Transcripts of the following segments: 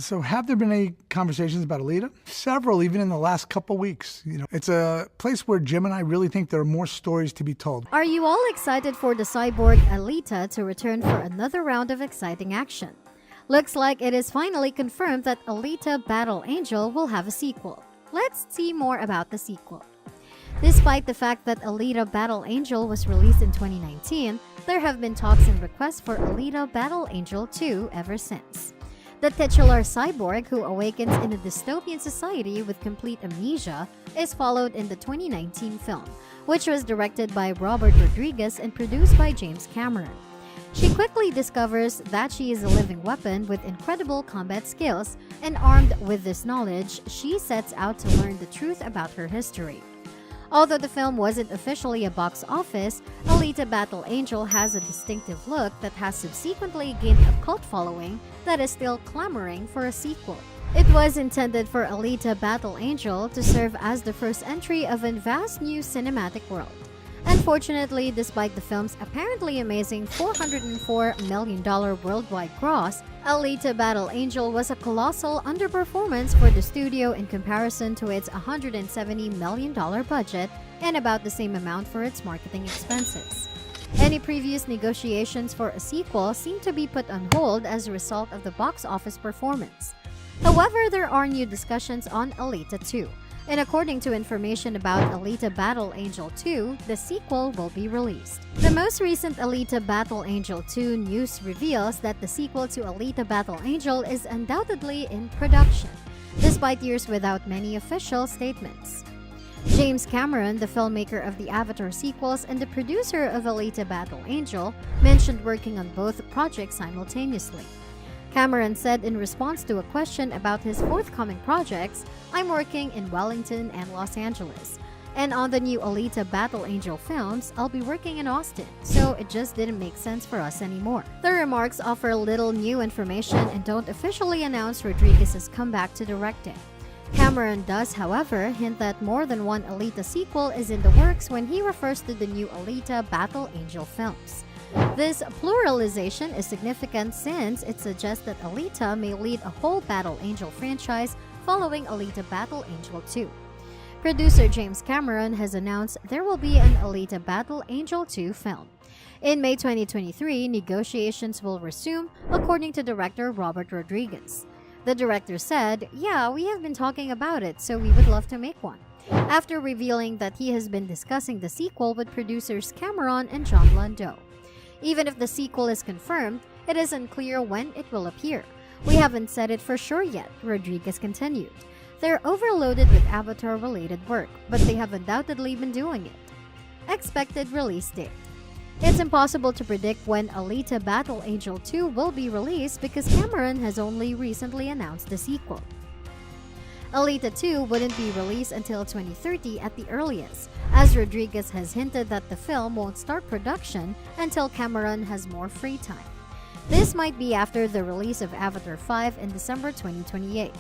So have there been any conversations about ALITA? Several, even in the last couple weeks. It's a place where Jim and I really think there are more stories to be told. Are you all excited for the cyborg ALITA to return for another round of exciting action? Looks like it is finally confirmed that ALITA Battle Angel will have a sequel. Let's see more about the sequel. Despite the fact that ALITA Battle Angel was released in 2019, there have been talks and requests for ALITA Battle Angel 2 ever since. The titular cyborg, who awakens in a dystopian society with complete amnesia, is followed in the 2019 film, which was directed by Robert Rodriguez and produced by James Cameron. She quickly discovers that she is a living weapon with incredible combat skills, and armed with this knowledge, she sets out to learn the truth about her history. Although the film wasn't officially a box office, ALITA Battle Angel has a distinctive look that has subsequently gained a cult following that is still clamoring for a sequel. It was intended for ALITA Battle Angel to serve as the first entry of a vast new cinematic world. Unfortunately, despite the film's apparently amazing $404 million worldwide gross, ALITA Battle Angel was a colossal underperformance for the studio in comparison to its $170 million budget and about the same amount for its marketing expenses. Any previous negotiations for a sequel seem to be put on hold as a result of the box office performance. However, there are new discussions on ALITA 2. And according to information about ALITA Battle Angel 2, the sequel will be released. The most recent ALITA Battle Angel 2 news reveals that the sequel to ALITA Battle Angel is undoubtedly in production, despite years without many official statements. James Cameron, the filmmaker of the Avatar sequels and the producer of ALITA Battle Angel, mentioned working on both projects simultaneously. Cameron said in response to a question about his forthcoming projects, "I'm working in Wellington and Los Angeles. And on the new ALITA Battle Angel films, I'll be working in Austin, so it just didn't make sense for us anymore." The remarks offer little new information and don't officially announce Rodriguez's comeback to directing. Cameron does, however, hint that more than one ALITA sequel is in the works when he refers to the new ALITA Battle Angel films. This pluralization is significant since it suggests that ALITA may lead a whole Battle Angel franchise following ALITA Battle Angel 2. Producer James Cameron has announced there will be an ALITA Battle Angel 2 film. In May 2023, negotiations will resume, according to director Robert Rodriguez. The director said, "Yeah, we have been talking about it, so we would love to make one," after revealing that he has been discussing the sequel with producers Cameron and John Landau. Even if the sequel is confirmed, it is unclear when it will appear. "We haven't said it for sure yet," Rodriguez continued. "They're overloaded with Avatar-related work, but they have undoubtedly been doing it." Expected release date. It's impossible to predict when ALITA Battle Angel 2 will be released because Cameron has only recently announced the sequel. ALITA 2 wouldn't be released until 2030 at the earliest, as Rodriguez has hinted that the film won't start production until Cameron has more free time. This might be after the release of Avatar 5 in December 2028.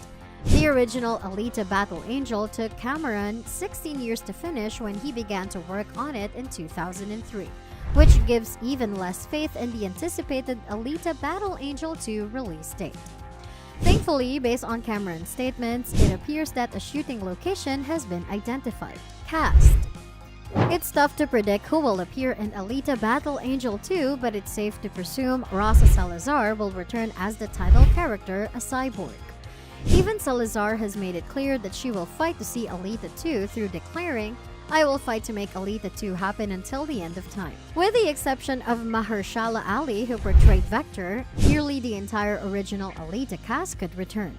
The original ALITA Battle Angel took Cameron 16 years to finish when he began to work on it in 2003, which gives even less faith in the anticipated ALITA Battle Angel 2 release date. Thankfully, based on Cameron's statements, it appears that a shooting location has been identified. Cast. It's tough to predict who will appear in ALITA Battle Angel 2, but it's safe to presume Rosa Salazar will return as the title character, a cyborg. Even Salazar has made it clear that she will fight to see ALITA 2 through declaring, "I will fight to make ALITA 2 happen until the end of time." With the exception of Mahershala Ali, who portrayed Vector, nearly the entire original ALITA cast could return.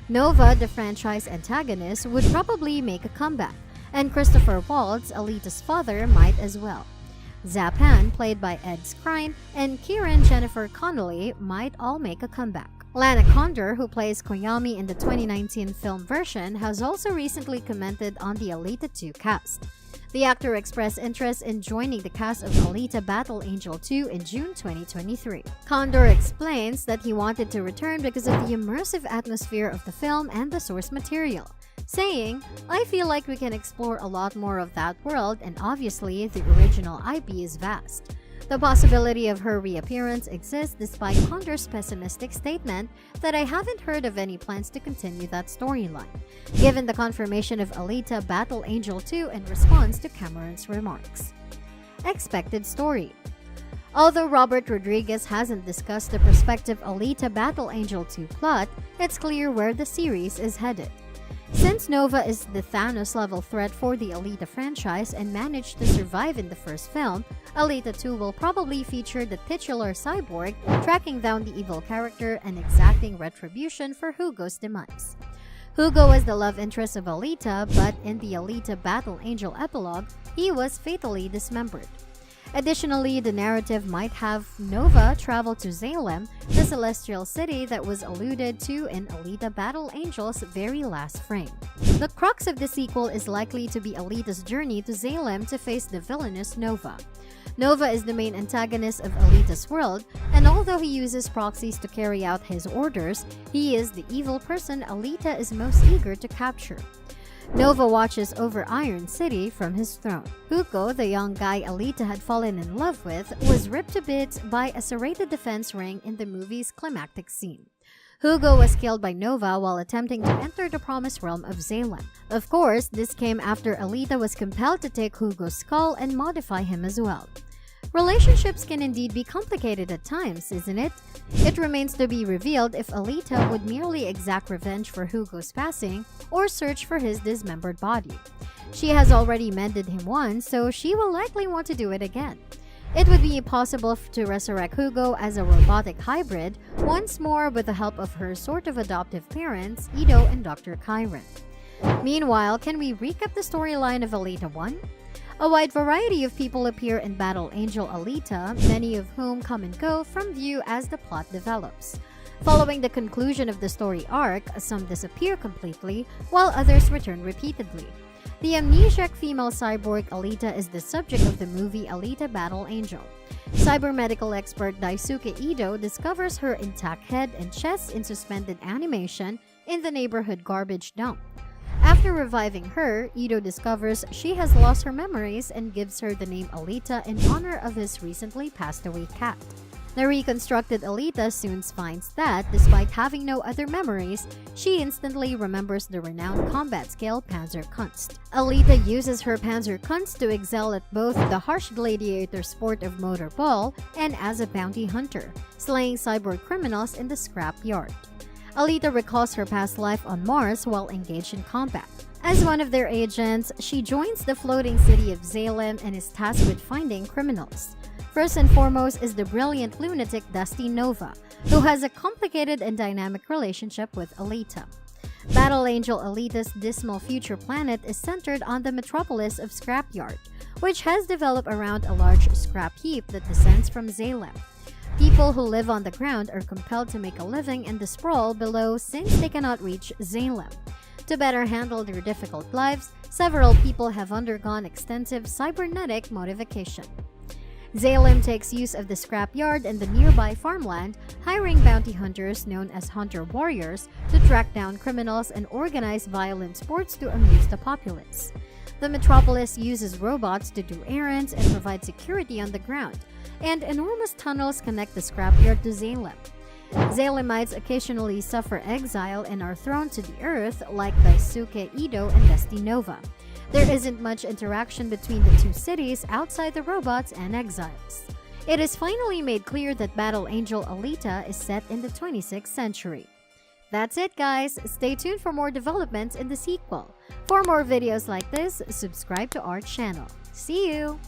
Nova, the franchise antagonist, would probably make a comeback, and Christopher Waltz, ALITA's father, might as well. Zapan, played by Ed Skrein, and Kieran Jennifer Connolly might all make a comeback. Lana Condor, who plays Koyami in the 2019 film version, has also recently commented on the ALITA 2 cast. The actor expressed interest in joining the cast of ALITA Battle Angel 2 in June 2023. Condor explains that he wanted to return because of the immersive atmosphere of the film and the source material, saying, "I feel like we can explore a lot more of that world, and obviously the original IP is vast. The possibility of her reappearance exists despite Hunter's pessimistic statement that I haven't heard of any plans to continue that storyline, given the confirmation of Alita Battle Angel 2 in response to Cameron's remarks. Expected story. Although Robert Rodriguez hasn't discussed the prospective Alita Battle Angel 2 plot, it's clear where the series is headed. Since Nova is the Thanos-level threat for the Alita franchise and managed to survive in the first film, Alita 2 will probably feature the titular cyborg tracking down the evil character and exacting retribution for Hugo's demise. Hugo was the love interest of Alita, but in the Alita Battle Angel epilogue, he was fatally dismembered. Additionally, the narrative might have Nova travel to Salem, the celestial city that was alluded to in Alita Battle Angel's very last frame. The crux of the sequel is likely to be Alita's journey to Salem to face the villainous Nova. Nova is the main antagonist of Alita's world, and although he uses proxies to carry out his orders, he is the evil person Alita is most eager to capture. Nova watches over Iron City from his throne. Hugo, the young guy Alita had fallen in love with, was ripped to bits by a serrated defense ring in the movie's climactic scene. Hugo was killed by Nova while attempting to enter the promised realm of Salem. Of course, this came after Alita was compelled to take Hugo's skull and modify him as well. Relationships can indeed be complicated at times, isn't it? It remains to be revealed if Alita would merely exact revenge for Hugo's passing or search for his dismembered body. She has already mended him once, so she will likely want to do it again. It would be possible to resurrect Hugo as a robotic hybrid once more with the help of her sort of adoptive parents, Ido and Dr. Chiron. Meanwhile, can we recap the storyline of Alita 1? A wide variety of people appear in Battle Angel Alita, many of whom come and go from view as the plot develops. Following the conclusion of the story arc, some disappear completely, while others return repeatedly. The amnesiac female cyborg Alita is the subject of the movie Alita Battle Angel. Cybermedical expert Daisuke Ido discovers her intact head and chest in suspended animation in the neighborhood garbage dump. After reviving her, Ido discovers she has lost her memories and gives her the name Alita in honor of his recently passed away cat. The reconstructed Alita soon finds that, despite having no other memories, she instantly remembers the renowned combat skill Panzerkunst. Alita uses her Panzerkunst to excel at both the harsh gladiator sport of motorball and as a bounty hunter, slaying cyborg criminals in the scrap yard. Alita recalls her past life on Mars while engaged in combat. As one of their agents, she joins the floating city of Salem and is tasked with finding criminals. First and foremost is the brilliant lunatic Dusty Nova, who has a complicated and dynamic relationship with Alita. Battle Angel Alita's dismal future planet is centered on the metropolis of Scrapyard, which has developed around a large scrap heap that descends from Salem. People who live on the ground are compelled to make a living in the sprawl below since they cannot reach Salem. To better handle their difficult lives, several people have undergone extensive cybernetic modification. Salem takes use of the scrapyard and the nearby farmland, hiring bounty hunters known as hunter warriors to track down criminals and organize violent sports to amuse the populace. The metropolis uses robots to do errands and provide security on the ground, and enormous tunnels connect the scrapyard to Salem. Salemites occasionally suffer exile and are thrown to the earth like Daisuke Ido and Dusty Nova. There isn't much interaction between the two cities outside the robots and exiles. It is finally made clear that Battle Angel Alita is set in the 26th century. That's it, guys. Stay tuned for more developments in the sequel. For more videos like this, subscribe to our channel. See you!